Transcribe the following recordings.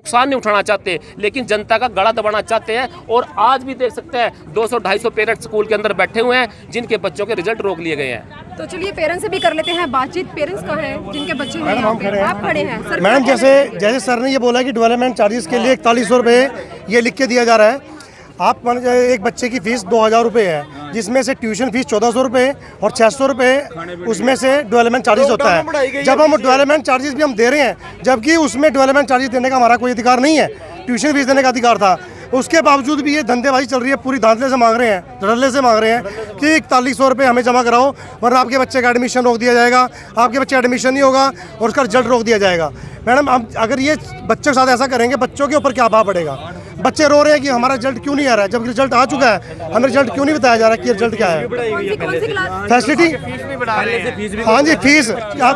नुकसान नहीं उठाना चाहते, लेकिन जनता का गला दबाना चाहते हैं। और आज भी देख सकते हैं 200-250 पेरेंट्स स्कूल के अंदर बैठे हुए हैं जिनके बच्चों के रिजल्ट रोक लिए गए हैं। तो चलिए पेरेंट्स से भी कर लेते हैं बातचीत। पेरेंट्स कहाँ हैं जिनके बच्चे हैं यहाँ पे? आप खड़े हैं सर। मैडम जैसे सर ने ये बोला कि डेवलपमेंट चार्जेस के लिए 4100 रुपये ये लिख के दिया जा रहा है। आप एक बच्चे की फ़ीस 2000 रुपये है, जिसमें से ट्यूशन फीस 1400 रुपये और 600 रुपये उसमें से डेवलपमेंट चार्जेस होता है। जब हम डेवलपमेंट चार्जेस भी हम दे रहे हैं, जबकि उसमें डेवलपमेंट चार्जेस देने का हमारा कोई अधिकार नहीं है, ट्यूशन फीस देने का अधिकार था। उसके बावजूद भी ये धंधेबाजी चल रही है, पूरी धांधले से मांग रहे हैं, धड़ल्ले से मांग रहे हैं कि 4100 रुपये हमें जमा कराओ, वरना आपके बच्चे का एडमिशन रोक दिया जाएगा, आपके बच्चे एडमिशन नहीं होगा और उसका रिजल्ट रोक दिया जाएगा। मैडम हम अगर ये बच्चों के साथ ऐसा करेंगे, बच्चों के ऊपर क्या भाव पड़ेगा? बच्चे रो रहे हैं कि हमारा रिजल्ट क्यों नहीं आ रहा है, जब रिजल्ट आ चुका है हमें रिजल्ट क्यों नहीं बताया जा रहा है कि रिजल्ट क्या है। फैसिलिटी हाँ जी, फीस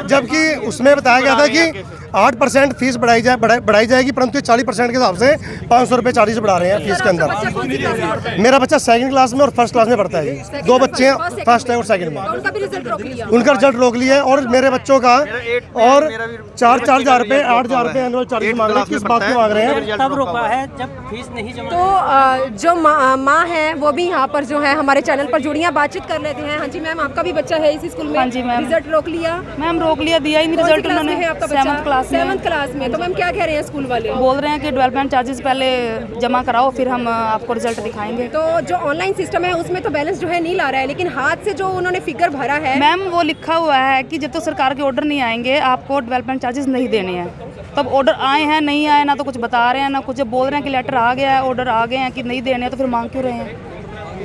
जबकि उसमें बताया गया था कि 8% फीस बढ़ाई जाएगी, परंतु 40% के हिसाब से 500 रुपये चार्जेस बढ़ा रहे हैं फीस के अंदर। मेरा बच्चा 2nd क्लास में और 1st क्लास में पढ़ता है जी। 2 बच्चे हैं, 1st है और 2nd में। उनका रिजल्ट रोक लिया है और मेरे बच्चों का और 4,000 रुपये 8,000 रुपये एनुअल चार्जेस मांग रहे हैं। किस बात की मांग रहे हैं? तब रोका है जब फीस नहीं जमा। तो जो माँ है वो भी यहाँ पर जो है हमारे चैनल पर जुड़ी हैं, बातचीत कर लेते हैं। हाँ जी मैम, आपका भी बच्चा है इसी स्कूल में? हाँ जी मैम। रिजल्ट रोक लिया? मैम रोक लिया, दिया ही नहीं रिजल्ट उन्होंने। 7th क्लास में। तो मैम क्या कह रहे हैं स्कूल वाले? बोल रहे हैं कि डेवलपमेंट चार्जेस पहले जमा कराओ, फिर हम आपको रिजल्ट दिखाएंगे। तो जो ऑनलाइन सिस्टम है उसमें तो बैलेंस जो है नहीं ला रहा है, लेकिन हाथ से जो उन्होंने फिगर भरा है मैम वो लिखा हुआ है कि जब तक सरकार के ऑर्डर नहीं आएंगे आपको डेवलपमेंट चार्जेस नहीं देने हैं। तब ऑर्डर आए हैं, नहीं आए, ना तो कुछ बता रहे हैं ना कुछ बोल रहे हैं कि लेटर आ गया है, ऑर्डर आ गए हैं कि नहीं देने, तो फिर मांग क्यों रहे हैं?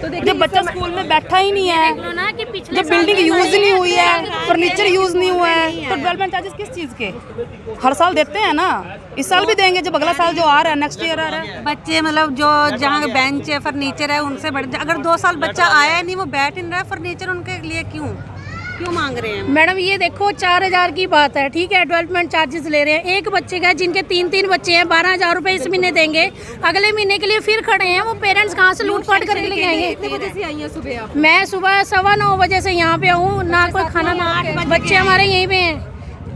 तो जब बच्चा स्कूल में बैठा ही नहीं है, जब बिल्डिंग यूज नहीं हुई है, फर्नीचर यूज नहीं हुआ है, तो डेवलपमेंट चार्जेस किस चीज़ के? हर साल देते हैं ना, इस साल भी देंगे, जब अगला साल जो आ रहा है नेक्स्ट ईयर आ रहा है। बच्चे मतलब जो जहाँ बेंच है फर्नीचर है उनसे बढ़, अगर 2 साल बच्चा आया नहीं, वो बैठ नहीं रहा, फर्नीचर उनके लिए क्यों मांग रहे हैं? मैडम ये देखो 4000 की बात है, ठीक है, डेवलपमेंट चार्जेस ले रहे हैं। एक बच्चे का जिनके 3 बच्चे हैं 12,000 रुपए इस महीने देंगे, अगले महीने के लिए फिर खड़े हैं। वो पेरेंट्स कहाँ से लूटपाट करके लेके आएंगे? कितने बजे से आई हैं सुबह आप? मैं सुबह 9:15 बजे से यहाँ पे हूँ, ना कोई खाना ना, बच्चे हमारे यहीं पे हैं,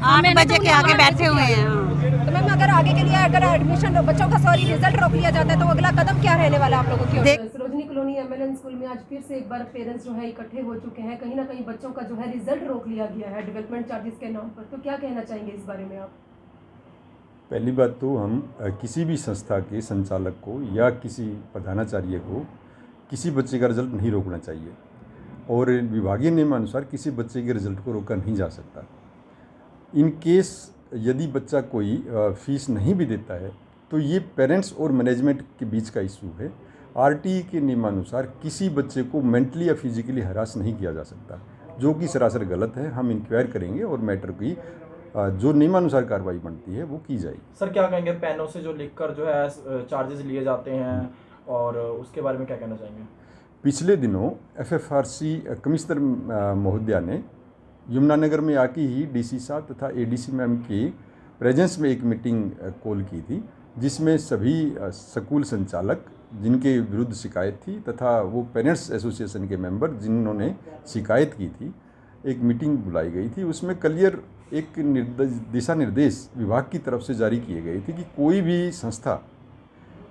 8 बजे के आगे बैठे हुए हैं। तो मैम अगर आगे के लिए अगर एडमिशन बच्चों का रिजल्ट रोक लिया जाता है तो अगला कदम क्या रहने वाला आप लोगों की? सरोजनी कॉलोनी एमएलएन स्कूल में आज फिर से एक बार पेरेंट्स जो है इकट्ठे हो चुके हैं। कहीं ना कहीं बच्चों का जो है रिजल्ट रोक लिया गया है डेवलपमेंट चार्जेस के नाम पर। तो क्या कहना चाहेंगे इस बारे में आप? पहली बात तो हम किसी भी संस्था के संचालक को या किसी प्रधानाचार्य को किसी बच्चे का रिजल्ट नहीं रोकना चाहिए, और विभागीय नियमानुसार किसी बच्चे के रिजल्ट को रोका नहीं जा सकता। इन केस यदि बच्चा कोई फीस नहीं भी देता है तो ये पेरेंट्स और मैनेजमेंट के बीच का इशू है। आरटीई के नियमानुसार किसी बच्चे को मेंटली या फिजिकली हरास नहीं किया जा सकता, जो कि सरासर गलत है। हम इंक्वायर करेंगे और मैटर की जो नियमानुसार कार्रवाई बनती है वो की जाएगी। सर क्या कहेंगे पेनों से जो लिखकर जो है चार्जेस लिए जाते हैं, और उसके बारे में क्या कहना चाहेंगे? पिछले दिनों एफएफआरसी कमिश्नर महोदया ने यमुनानगर में आके ही डीसी साहब तथा एडीसी मैम की प्रेजेंस में एक मीटिंग कॉल की थी, जिसमें सभी स्कूल संचालक जिनके विरुद्ध शिकायत थी तथा वो पेरेंट्स एसोसिएशन के मेंबर जिन्होंने शिकायत की थी, एक मीटिंग बुलाई गई थी। उसमें क्लियर एक दिशा निर्देश विभाग की तरफ से जारी किए गए थे कि कोई भी संस्था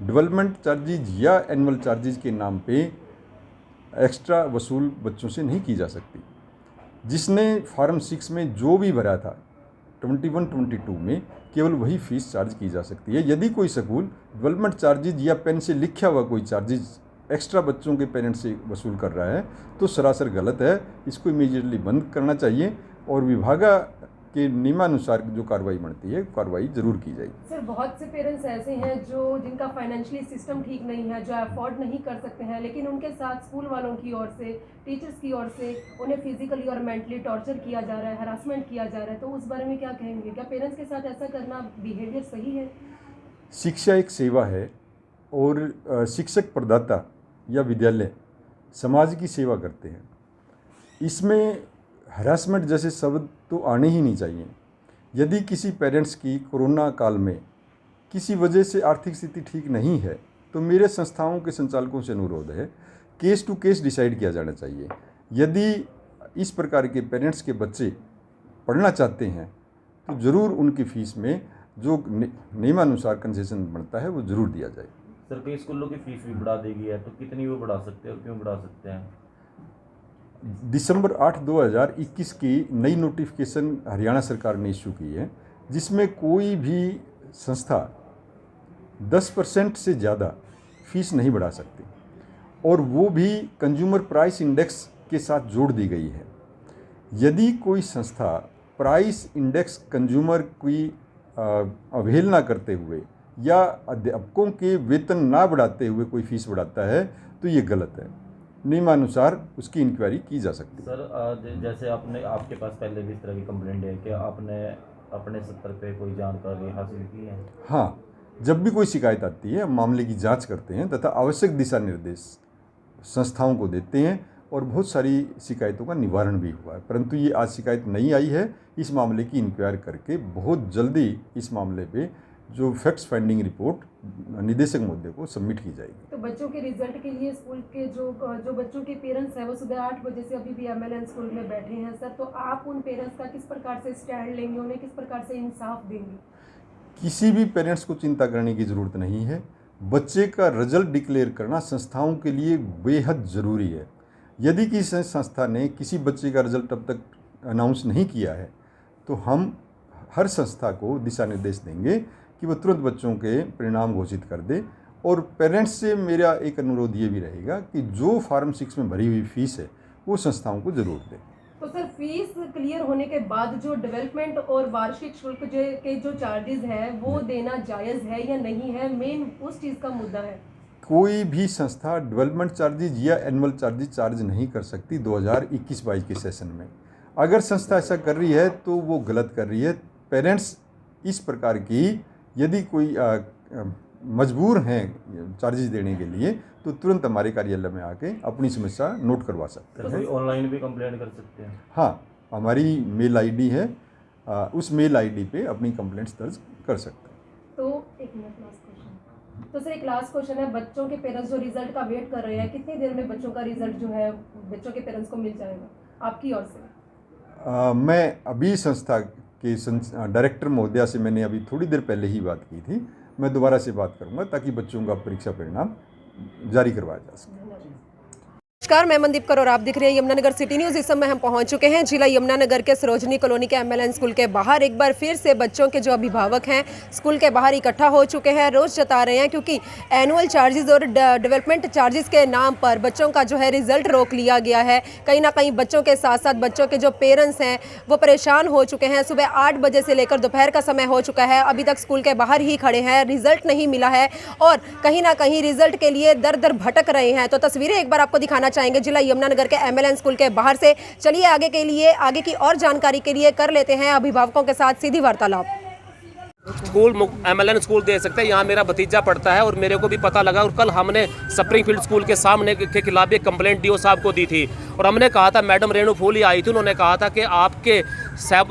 डेवलपमेंट चार्जेज या एनुअल चार्जेज के नाम पे एक्स्ट्रा वसूल बच्चों से नहीं की जा सकती। जिसने फॉर्म 6 में जो भी भरा था 21-22 में केवल वही फीस चार्ज की जा सकती है। यदि कोई स्कूल डेवलपमेंट चार्जेज या पेन से लिखा हुआ कोई चार्जेज एक्स्ट्रा बच्चों के पेरेंट्स से वसूल कर रहा है तो सरासर गलत है, इसको इमीडिएटली बंद करना चाहिए और विभाग के नियमानुसार जो कार्रवाई बनती है कार्रवाई जरूर की जाएगी। सर बहुत से पेरेंट्स ऐसे हैं जो जिनका फाइनेंशियली सिस्टम ठीक नहीं है, जो अफोर्ड नहीं कर सकते हैं, लेकिन उनके साथ स्कूल वालों की ओर से, टीचर्स की ओर से उन्हें फिजिकली और मेंटली टॉर्चर किया जा रहा है, हरासमेंट किया जा रहा है। तो उस बारे में क्या कहेंगे? क्या पेरेंट्स के साथ ऐसा करना बिहेवियर सही है? शिक्षा एक सेवा है और शिक्षक प्रदाता या विद्यालय समाज की सेवा करते हैं। इसमें हरासमेंट जैसे शब्द तो आने ही नहीं चाहिए। यदि किसी पेरेंट्स की कोरोना काल में किसी वजह से आर्थिक स्थिति ठीक नहीं है तो मेरे संस्थाओं के संचालकों से अनुरोध है केस टू केस डिसाइड किया जाना चाहिए। यदि इस प्रकार के पेरेंट्स के बच्चे पढ़ना चाहते हैं तो ज़रूर उनकी फ़ीस में जो नियमानुसार कंसेशन बनता है वो ज़रूर दिया जाए। सर कई स्कूलों की फीस भी बढ़ा देगी है, तो कितनी वो बढ़ा सकते हैं और क्यों बढ़ा सकते हैं? दिसंबर 8, 2021 की नई नोटिफिकेशन हरियाणा सरकार ने इशू की है, जिसमें कोई भी संस्था 10% से ज़्यादा फीस नहीं बढ़ा सकती, और वो भी कंज्यूमर प्राइस इंडेक्स के साथ जोड़ दी गई है। यदि कोई संस्था प्राइस इंडेक्स कंज्यूमर की अवहेलना करते हुए या अध्यापकों के वेतन ना बढ़ाते हुए कोई फीस बढ़ाता है तो ये गलत है। नियमानुसार उसकी इंक्वायरी की जा सकती है। सर जैसे आपके पास पहले भी इस तरह की कंप्लेंट है कि आपने अपने स्तर पे कोई जानकारी हासिल की है? हाँ, जब भी कोई शिकायत आती है हम मामले की जांच करते हैं तथा आवश्यक दिशा निर्देश संस्थाओं को देते हैं, और बहुत सारी शिकायतों का निवारण भी हुआ है। परंतु ये आज शिकायत नहीं आई है। इस मामले की इंक्वायरी करके बहुत जल्दी इस मामले पे जो फैक्ट्स फाइंडिंग रिपोर्ट निदेशक महोदय को सबमिट की जाएगी। तो बच्चों के रिजल्ट के लिए स्कूल के जो बच्चों के पेरेंट्स हैं वो सुबह 8 बजे से अभी भी MLN स्कूल में बैठे हैं सर, तो आप उन पेरेंट्स का किस प्रकार से स्टैंड लेंगे, उन्हें किस प्रकार से इंसाफ देंगे? किसी भी पेरेंट्स को चिंता करने की ज़रूरत नहीं है। बच्चे का रिजल्ट डिक्लेयर करना संस्थाओं के लिए बेहद ज़रूरी है। यदि किसी संस्था ने किसी बच्चे का रिजल्ट अब तक अनाउंस नहीं किया है तो हम हर संस्था को दिशा निर्देश देंगे कि वो तुरंत बच्चों के परिणाम घोषित कर दे। और पेरेंट्स से मेरा एक अनुरोध ये भी रहेगा कि जो फॉर्म 6 में भरी हुई फीस है वो संस्थाओं को ज़रूर दें। तो सर फीस क्लियर होने के बाद जो डेवलपमेंट और वार्षिक शुल्क के जो चार्जेस हैं वो देना जायज़ है या नहीं है, मेन उस चीज़ का मुद्दा है। कोई भी संस्था डेवलपमेंट चार्जेज या एनुअल चार्जेज चार्ज नहीं कर सकती 2021-22 के सेशन में। अगर संस्था ऐसा कर रही है तो वो गलत कर रही है। पेरेंट्स इस प्रकार की यदि कोई मजबूर हैं चार्जेज देने के लिए तो तुरंत हमारे कार्यालय में आके अपनी समस्या नोट करवा सकते हैं। ऑनलाइन भी कंप्लेंट कर सकते हैं? हाँ, हमारी मेल आईडी है, उस मेल आईडी पे अपनी कंप्लेंट्स दर्ज कर सकते हैं। तो एक मिनट लास्ट क्वेश्चन। तो सर एक लास्ट क्वेश्चन है, बच्चों के पेरेंट्स जो रिजल्ट का वेट कर रहे हैं, कितनी देर में बच्चों का रिजल्ट जो है बच्चों के पेरेंट्स को मिल जाएगा आपकी ओर से? मैं अभी संस्था के डायरेक्टर महोदया से मैंने अभी थोड़ी देर पहले ही बात की थी। मैं दोबारा से बात करूंगा ताकि बच्चों का परीक्षा परिणाम जारी करवाया जा सके। नमस्कार, मैं मनदीप कौर और आप दिख रहे हैं यमुनानगर सिटी न्यूज़। इस समय हम पहुंच चुके हैं जिला यमुनानगर के सरोजनी कॉलोनी के MLN स्कूल के बाहर। एक बार फिर से बच्चों के जो अभिभावक हैं स्कूल के बाहर इकट्ठा हो चुके हैं, रोज़ जता रहे हैं क्योंकि एनुअल चार्जेस और डेवलपमेंट चार्जेस के नाम पर बच्चों का जो है रिजल्ट रोक लिया गया है। कहीं ना कहीं बच्चों के साथ साथ बच्चों के जो पेरेंट्स हैं वो परेशान हो चुके हैं। सुबह 8 बजे से लेकर दोपहर का समय हो चुका है, अभी तक स्कूल के बाहर ही खड़े हैं, रिजल्ट नहीं मिला है और कहीं ना कहीं रिजल्ट के लिए दर दर भटक रहे हैं। तो तस्वीरें एक बार आपको दिखाना चाहेंगे जिला यमुनानगर के MLN स्कूल के बाहर से। चलिए आगे की और जानकारी के लिए कर लेते हैं अभिभावकों के साथ सीधी वार्तालाप। स्कूल MLN स्कूल दे सकते हैं, यहाँ मेरा भतीजा पढ़ता है और मेरे को भी पता लगा। और कल हमने स्प्रिंगफील्ड स्कूल के सामने के खिलाफ एक कंप्लेंट DO साहब को दी थी और हमने कहा था, मैडम रेणु फूल ही आई थी, उन्होंने कहा था कि आपके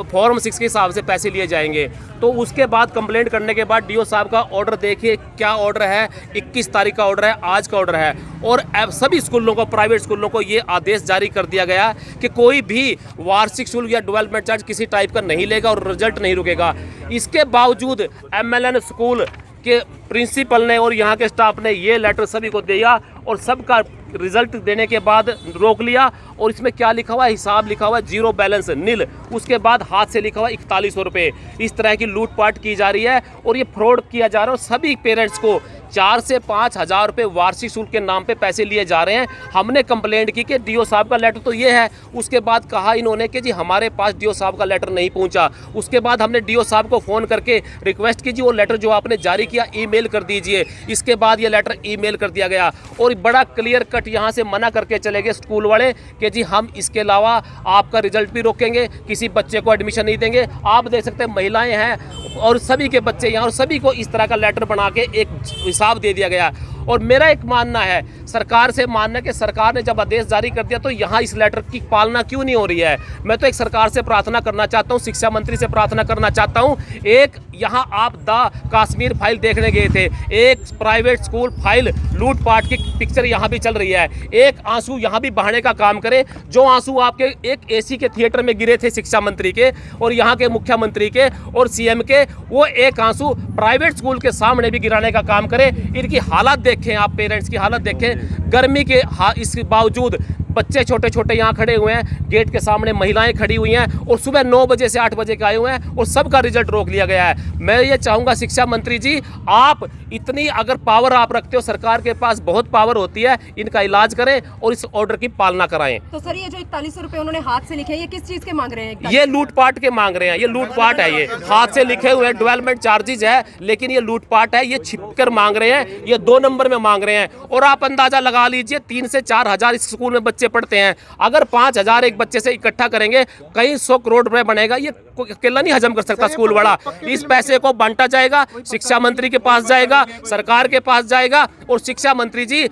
फॉर्म 6 के हिसाब से पैसे लिए जाएंगे। तो उसके बाद कंप्लेंट करने के बाद DO साहब का ऑर्डर देखिए क्या ऑर्डर है, 21 तारीख का ऑर्डर है, आज का ऑर्डर है। और सभी स्कूलों को, प्राइवेट स्कूलों को ये आदेश जारी कर दिया गया कि कोई भी वार्षिक शुल्क या डेवलपमेंट चार्ज किसी टाइप का नहीं लेगा और रिजल्ट नहीं रुकेगा। इसके बावजूद MLN स्कूल के प्रिंसिपल ने और यहाँ के स्टाफ ने ये लेटर सभी को दिया और सबका रिजल्ट देने के बाद रोक लिया। और इसमें क्या लिखा हुआ है, हिसाब लिखा हुआ है 0 बैलेंस नील, उसके बाद हाथ से लिखा हुआ 4100 रुपये। इस तरह की लूटपाट की जा रही है और ये फ्रॉड किया जा रहा है। सभी पेरेंट्स को 4 से 5 हज़ार रुपये वार्षिक शुल्क के नाम पे पैसे लिए जा रहे हैं। हमने कंप्लेंट की कि DO साहब का लेटर तो ये है, उसके बाद कहा इन्होंने कि जी हमारे पास DO साहब का लेटर नहीं पहुंचा। उसके बाद हमने DO साहब को फ़ोन करके रिक्वेस्ट की, जी वो लेटर जो आपने जारी किया ईमेल कर दीजिए। इसके बाद ये लेटर ईमेल कर दिया गया और बड़ा क्लियर कट यहाँ से मना करके चले गए स्कूल वाले कि जी हम इसके अलावा आपका रिजल्ट भी रोकेंगे, किसी बच्चे को एडमिशन नहीं देंगे। आप देख सकते हैं महिलाएँ हैं और सभी के बच्चे यहाँ, और सभी को इस तरह का लेटर बना के एक हिसाब दे दिया गया। और मेरा एक मानना है, सरकार से मानना है कि सरकार ने जब आदेश जारी कर दिया तो यहाँ इस लेटर की पालना क्यों नहीं हो रही है। मैं तो एक सरकार से प्रार्थना करना चाहता हूँ, शिक्षा मंत्री से प्रार्थना करना चाहता हूँ, एक यहाँ आप द कश्मीर फाइल देखने गए थे, एक प्राइवेट स्कूल फाइल लूटपाट की पिक्चर यहाँ भी चल रही है। एक आंसू यहाँ भी बहाने का काम करे, जो आंसू आपके एक एसी के थिएटर में गिरे थे शिक्षा मंत्री के और यहाँ के मुख्यमंत्री के और सीएम के, वो एक आंसू प्राइवेट स्कूल के सामने भी गिराने का काम करे। इनकी हालत देखें, आप पेरेंट्स की हालत देखें, गर्मी के इसके बावजूद बच्चे छोटे छोटे यहाँ खड़े हुए हैं, गेट के सामने महिलाएं खड़ी हुई हैं और सुबह 9 बजे से 8 बजे के आए हुए हैं और सबका रिजल्ट रोक लिया गया है। मैं ये चाहूँगा शिक्षा मंत्री जी, आप इतनी अगर पावर आप रखते हो, सरकार के पास बहुत पावर होती है, इनका इलाज करें और इस ऑर्डर की पालना कराएं। तो सर ये जो 4100 रुपए उन्होंने हाथ से लिखे हैं, ये किस चीज़ के मांग रहे हैं? ये लूटपाट के मांग रहे हैं, ये लूटपाट है, ये हाथ से लिखे हुए डेवलपमेंट चार्जेज है, लेकिन ये लूटपाट है, ये छिप कर मांग रहे हैं, ये 2 नंबर में मांग रहे हैं। और आप अंदाजा लगा लीजिए 3 से 4 हज़ार इस स्कूल में बच्चे पढ़ते हैं, अगर 5,000 एक बच्चे से इकट्ठा करेंगे कई 100 करोड़ रुपए बनेगा, ये अकेला नहीं हजम कर सकता स्कूल वाला। इस पैसे को बांटा जाएगा, शिक्षा मंत्री के पास जाएगा, सरकार के पास जाएगा। और शिक्षा मंत्री जी,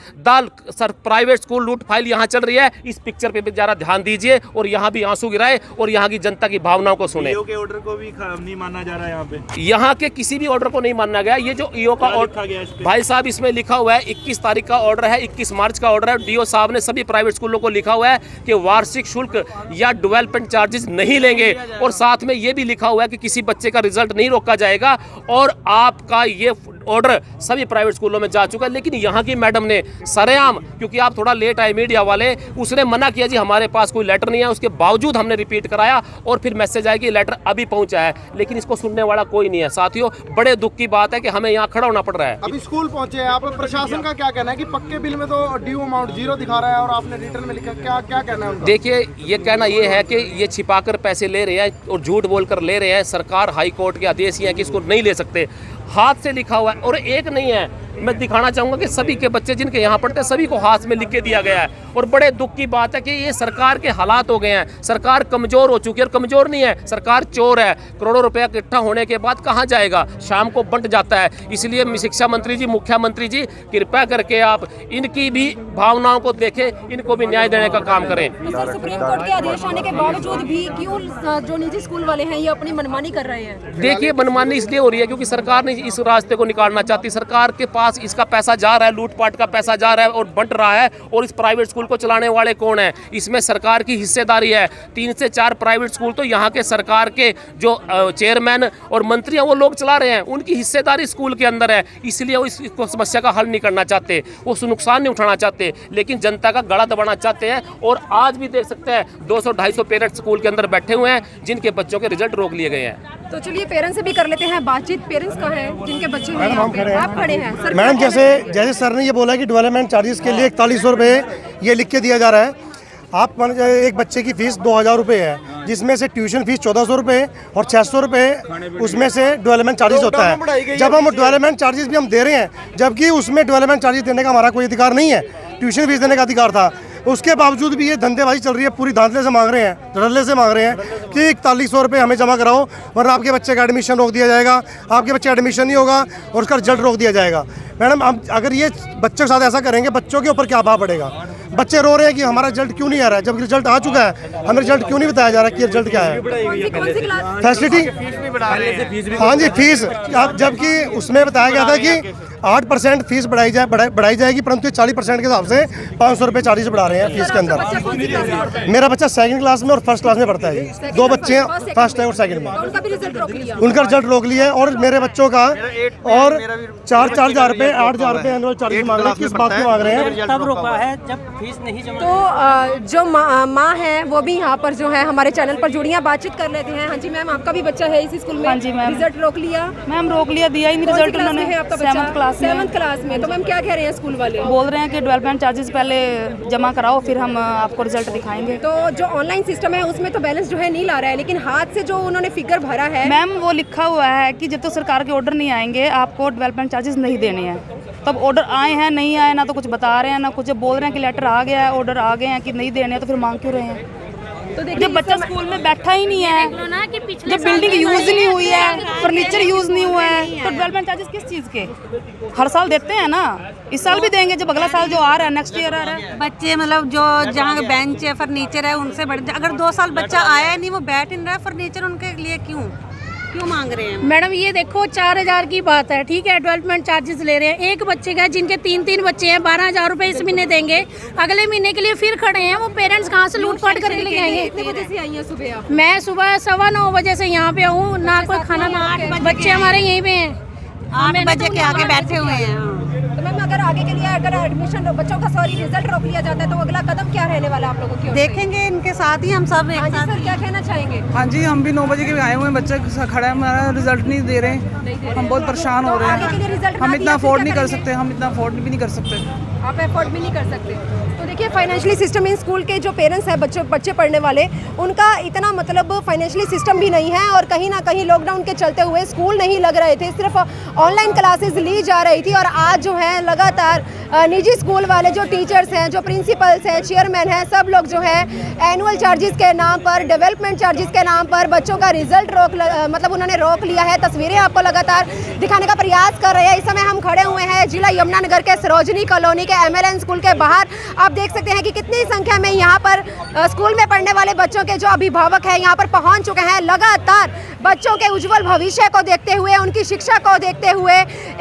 सर प्राइवेट स्कूल लूट फाइल यहाँ चल रही है, इस पिक्चर पे भी जरा ध्यान दीजिए और यहाँ भी आंसू गिराए और यहाँ की जनता की भावनाओं को सुने। ईओ के ऑर्डर को भी नहीं माना जा रहा है यहाँ पे, यहाँ के किसी भी ऑर्डर को नहीं माना गया। ये जो ईओ का ऑर्डर भाई साहब इसमें लिखा हुआ है 21 तारीख का ऑर्डर है, 21 मार्च का ऑर्डर है। डीओ साहब ने सभी प्राइवेट स्कूलों को लिखा हुआ है कि वार्षिक शुल्क या डेवलपमेंट चार्जेस नहीं लेंगे और साथ में ये भी लिखा हुआ है कि किसी बच्चे का रिजल्ट नहीं रोका जाएगा। और आपका ये ऑर्डर सभी प्राइवेट स्कूलों में जा चुका है, लेकिन यहाँ की मैडम ने सरेआम, क्योंकि आप थोड़ा लेट आए मीडिया वाले, उसने मना किया जी हमारे पास कोई लेटर नहीं है। उसके बावजूद हमने रिपीट कराया और फिर मैसेज आया कि लेटर अभी पहुंचा है, लेकिन इसको सुनने वाला कोई नहीं है। साथियों, बड़े दुख की बात है कि हमें यहाँ खड़ा होना पड़ रहा है। अभी स्कूल पहुंचे हैं आप, प्रशासन का क्या कहना है कि पक्के बिल में तो ड्यू अमाउंट 0 दिखा रहा है और आपने रिटर्न में लिखा, क्या कहना है उनका? देखिए, ये कहना ये है कि ये छिपाकर पैसे ले रहे हैं और झूठ बोलकर ले रहे हैं। सरकार हाई कोर्ट के आदेश ही है कि इसको नहीं ले सकते, हाथ से लिखा हुआ है। और एक नहीं है, मैं दिखाना चाहूँगा कि सभी के बच्चे जिनके यहाँ पढ़ते हैं सभी को हाथ में लिख के दिया गया है। और बड़े दुख की बात है कि ये सरकार के हालात हो गए हैं, सरकार कमज़ोर हो चुकी है। और कमज़ोर नहीं है, सरकार चोर है। करोड़ों रुपया इकट्ठा होने के बाद कहाँ जाएगा, शाम को बंट जाता है। इसलिए शिक्षा मंत्री जी, मुख्यमंत्री जी, कृपया करके आप इनकी भी भावनाओं को देखें, इनको भी न्याय देने का काम करें। सर, सुप्रीम कोर्ट के आदेश आने के बावजूद भी क्यों जो निजी स्कूल वाले हैं ये अपनी मनमानी कर रहे हैं? देखिए, मनमानी इसलिए हो रही है क्योंकि सरकार ने इस रास्ते को निकालना चाहती। सरकार के पास इसका पैसा जा रहा है, लूटपाट का पैसा जा रहा है और बंट रहा है। और इस प्राइवेट स्कूल को चलाने वाले कौन है? इसमें सरकार की हिस्सेदारी है। 3 से 4 प्राइवेट स्कूल तो यहाँ के सरकार के जो चेयरमैन और मंत्री हैं वो लोग चला रहे हैं, उनकी हिस्सेदारी स्कूल के अंदर है। इसलिए वो इस समस्या का हल नहीं करना चाहते, वो नुकसान नहीं उठाना चाहते, लेकिन जनता का गला दबाना चाहते हैं। और आज भी देख सकते हैं 200-250 पेरेंट्स स्कूल के अंदर बैठे हुए हैं जिनके बच्चों के रिजल्ट रोक लिए गए हैं। तो चलिए पेरेंट्स से भी कर लेते हैं बातचीत। पेरेंट्स कहाँ हैं जिनके बच्चे हैं यहाँ पे? आप खड़े हैं सर। मैडम, जैसे सर ने ये बोला कि डेवलपमेंट चार्जेस के लिए 4100 रुपये ये लिख के दिया जा रहा है। आप एक बच्चे की फ़ीस 2000 रुपये है, जिसमें से ट्यूशन फीस 1400 रुपये और 600 रुपये उसमें से डेवलपमेंट चार्जेस होता है। जब हम डेवलपमेंट चार्जेस भी हम दे रहे हैं, जबकि उसमें डेवलपमेंट चार्जेस देने का हमारा कोई अधिकार नहीं है, ट्यूशन फीस देने का अधिकार था। उसके बावजूद भी ये धंधेबाजी चल रही है, पूरी धांधले से मांग रहे हैं, धड़ल्ले से मांग रहे हैं कि 4100 रुपये हमें जमा कराओ वरना आपके बच्चे का एडमिशन रोक दिया जाएगा, आपके बच्चे एडमिशन नहीं होगा और उसका रिजल्ट रोक दिया जाएगा। मैडम, अब अगर ये बच्चों के साथ ऐसा करेंगे, बच्चों के ऊपर क्या भाव पड़ेगा? बच्चे रो रहे हैं कि हमारा रिजल्ट क्यों नहीं आ रहा है, जब रिजल्ट आ चुका है हमें रिजल्ट क्यों नहीं बताया जा रहा कि रिजल्ट क्या है? फैसिलिटी, हाँ जी, फीस, जबकि उसमें बताया गया था कि 8% फीस बढ़ाई जाएगी, परंतु 40% के हिसाब से 500 रुपये चार्जेस बढ़ा रहे हैं फीस के अंदर। मेरा बच्चा 2nd क्लास में और 1st क्लास में पढ़ता है जी। 2 बच्चे हैं, 1st है और 2nd में। उनका रिजल्ट रोक लिया है और मेरे बच्चों का और 4,000 रुपये 8,000 रुपये एनुअल चार्जेस मांग रहे हैं। किस बात की मांग रहे हैं? तब रोका है जब फीस नहीं जमा। तो जो माँ है वो भी यहाँ पर जो है हमारे चैनल पर जुड़ी हैं, बातचीत कर लेते हैं। हाँ जी मैम, आपका भी बच्चा है इस स्कूल में? हाँ जी मैम। रिजल्ट रोक लिया? मैम रोक लिया, दिया ही नहीं रिजल्ट उन्होंने। 7th क्लास में। तो मैम क्या कह रहे हैं स्कूल वाले? बोल रहे हैं कि डेवलपमेंट चार्जेस पहले जमा कराओ फिर हम आपको रिजल्ट दिखाएंगे। तो जो ऑनलाइन सिस्टम है उसमें तो बैलेंस जो है नहीं ला रहा है, लेकिन हाथ से जो उन्होंने फिगर भरा है मैम, वो लिखा हुआ है कि जब तक सरकार के ऑर्डर नहीं आएंगे आपको डेवलपमेंट चार्जेस नहीं देने हैं। तब ऑर्डर आए हैं, नहीं आए, ना तो कुछ बता रहे हैं, ना कुछ बोल रहे हैं कि लेटर आ गया है, ऑर्डर आ गए हैं कि नहीं देने हैं, तो फिर मांग क्यों रहे हैं? तो देखिए, जब बच्चा स्कूल में बैठा ही नहीं है, जब बिल्डिंग यूज नहीं हुई है, फर्नीचर यूज नहीं हुआ है, तो डेवलपमेंट चार्जेस किस चीज़ के? हर साल देते हैं ना, इस साल भी देंगे, जब अगला साल जो आ रहा है, नेक्स्ट ईयर आ रहा है। बच्चे मतलब जो जहाँ बेंच है, फर्नीचर है, उनसे बढ़, अगर 2 साल बच्चा आया नहीं, वो बैठ नहीं रहा है, फर्नीचर उनके लिए क्यों? क्यों मांग रहे हैं? मैडम ये देखो 4,000 की बात है, ठीक है, डेवलपमेंट चार्जेस ले रहे हैं। एक बच्चे का जिनके 3 बच्चे हैं 12,000 रुपए इस महीने देंगे, अगले महीने के लिए फिर खड़े हैं। वो पेरेंट्स कहाँ से लूट पाट करके लेके आएंगे? कितने बजे से आई हैं सुबह आप? मैं सुबह 9:15 बजे से यहाँ पे हूँ ना, कोई खाना बच्चे हमारे यहीं पे हैं 8 बजे के आगे बैठे हुए हैं। तो मैम अगर आगे के लिए अगर एडमिशन बच्चों का रिजल्ट रोक लिया जाता है तो अगला कदम क्या रहने वाला आप लोगों की? देखेंगे इनके साथ ही हम सब एक साथ। सर क्या कहना चाहेंगे? हाँ जी, हम भी 9 बजे के आए हुए हैं, बच्चे खड़ा है, हमारा रिजल्ट नहीं दे रहे, हम बहुत परेशान हो रहे हैं। हम इतना अफोर्ड नहीं कर सकते, हम इतना अफोर्ड भी नहीं कर सकते। आप अफोर्ड भी नहीं कर सकते। तो देखिए फाइनेंशियली सिस्टम इन स्कूल के जो पेरेंट्स हैं बच्चे पढ़ने वाले, उनका इतना मतलब फाइनेंशियली सिस्टम भी नहीं है और कहीं ना कहीं लॉकडाउन के चलते हुए स्कूल नहीं लग रहे थे, सिर्फ ऑनलाइन क्लासेस ली जा रही थी। और आज जो है लगातार निजी स्कूल वाले जो टीचर्स हैं, जो प्रिंसिपल्स हैं, चेयरमैन हैं, सब लोग जो है एनुअल चार्जेस के नाम पर, डेवलपमेंट चार्जेस के नाम पर बच्चों का रिजल्ट मतलब उन्होंने रोक लिया है। तस्वीरें आपको लगातार दिखाने का प्रयास कर रहे हैं। इस समय हम खड़े हुए हैं जिला यमुनानगर के सरोजनी कॉलोनी के MLN स्कूल के बाहर। आप देख सकते हैं कि कितनी संख्या में यहाँ पर स्कूल में पढ़ने वाले बच्चों के जो अभिभावक हैं यहाँ पर पहुँच चुके हैं। लगातार बच्चों के उज्जवल भविष्य को देखते हुए, उनकी शिक्षा को देखते हुए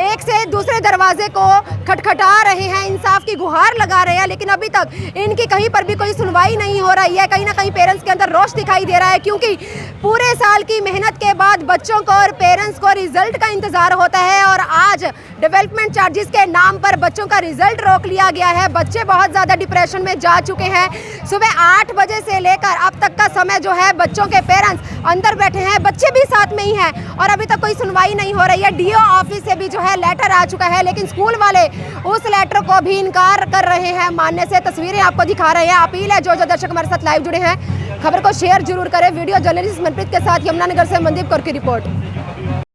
एक से दूसरे दरवाजे को खटखटा रहे हैं, इंसाफ की गुहार लगा रहे हैं, लेकिन अभी तक इनकी कहीं पर भी कोई सुनवाई नहीं हो रही है। कहीं ना कहीं पेरेंट्स के अंदर रोष दिखाई दे रहा है, क्योंकि पूरे साल की मेहनत के बाद बच्चों को और पेरेंट्स को रिजल्ट का इंतजार होता है और आज डेवलपमेंट चार्जेस के नाम पर बच्चों का रिजल्ट रोक लिया गया है। बच्चे बहुत ज़्यादा डिप्रेशन में जा चुके हैं। सुबह 8 बजे से लेकर अब तक का समय जो है बच्चों के पेरेंट्स अंदर बैठे हैं, बच्चे भी साथ में ही हैं और अभी तक कोई सुनवाई नहीं हो रही है। DO ऑफिस से भी जो है लेटर आ चुका है, लेकिन स्कूल वाले उस लेटर को भी इनकार कर रहे हैं मानने से। तस्वीरें आपको दिखा रहे हैं। अपील है जो दर्शक हमारे साथ लाइव जुड़े हैं, खबर को शेयर जरूर करें। वीडियो जर्नलिस्ट मनप्रीत के साथ यमुनानगर से मनदीप कौर की रिपोर्ट।